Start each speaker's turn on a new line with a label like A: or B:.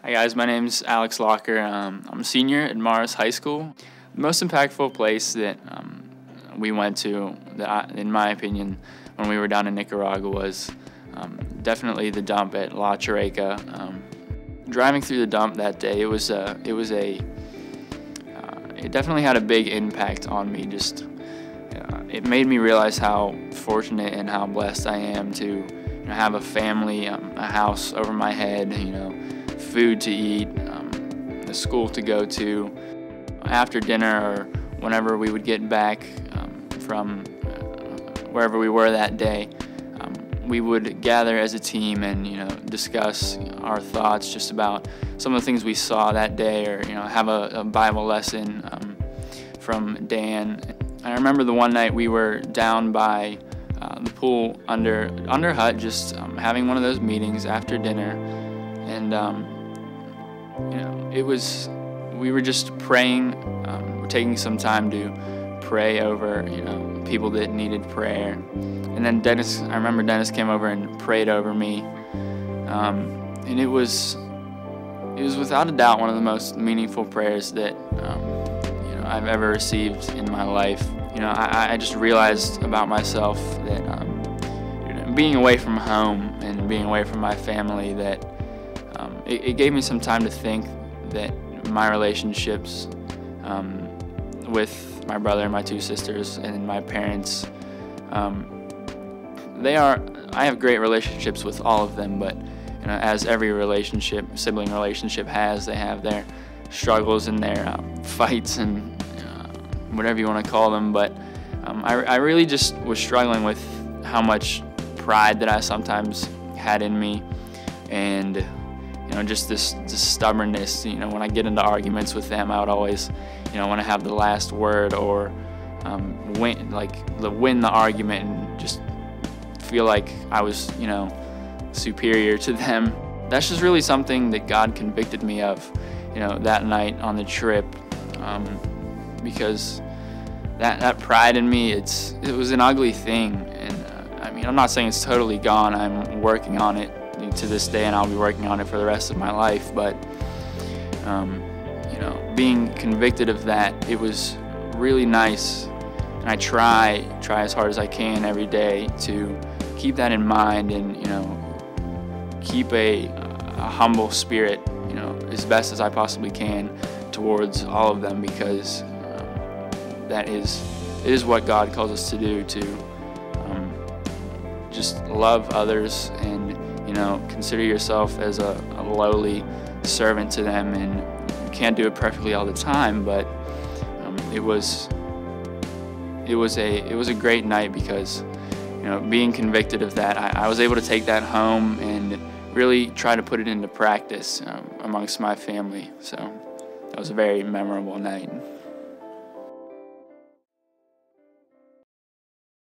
A: Hi guys, my name's Alex Locher. I'm a senior at Mars High School. The most impactful place that we went to, in my opinion, when we were down in Nicaragua was definitely the dump at Locher. Driving through the dump that day, it definitely had a big impact on me. It made me realize how fortunate and how blessed I am to have a family, a house over my head, food to eat, a school to go to. After dinner or whenever we would get back from wherever we were that day, we would gather as a team and discuss our thoughts just about some of the things we saw that day, or have a Bible lesson from Dan. I remember the one night we were down by the pool under hut, just having one of those meetings after dinner, and we were just praying. We're taking some time to pray over people that needed prayer. And then I remember Dennis came over and prayed over me, and it was without a doubt one of the most meaningful prayers that I've ever received in my life. I just realized about myself that being away from home and being away from my family, that it gave me some time to think that my relationships with my brother and my two sisters and my parents, I have great relationships with all of them, but as every sibling relationship has, they have their struggles and their fights and whatever you want to call them. But I really just was struggling with how much pride that I sometimes had in me, and just this stubbornness. When I get into arguments with them, I would always want to have the last word, or win the argument, and just feel like I was superior to them. That's just really something that God convicted me of that night on the trip, because that pride in me, it was an ugly thing. And I'm not saying it's totally gone. I'm working on it to this day, and I'll be working on it for the rest of my life. But being convicted of that, it was really nice, and I try as hard as I can every day to keep that in mind, and keep a humble spirit, as best as I possibly can towards all of them, because it is what God calls us to do, to just love others and consider yourself as a lowly servant to them. And you can't do it perfectly all the time, but it was a great night, because being convicted of that, I was able to take that home and really try to put it into practice amongst my family. So that was a very memorable night.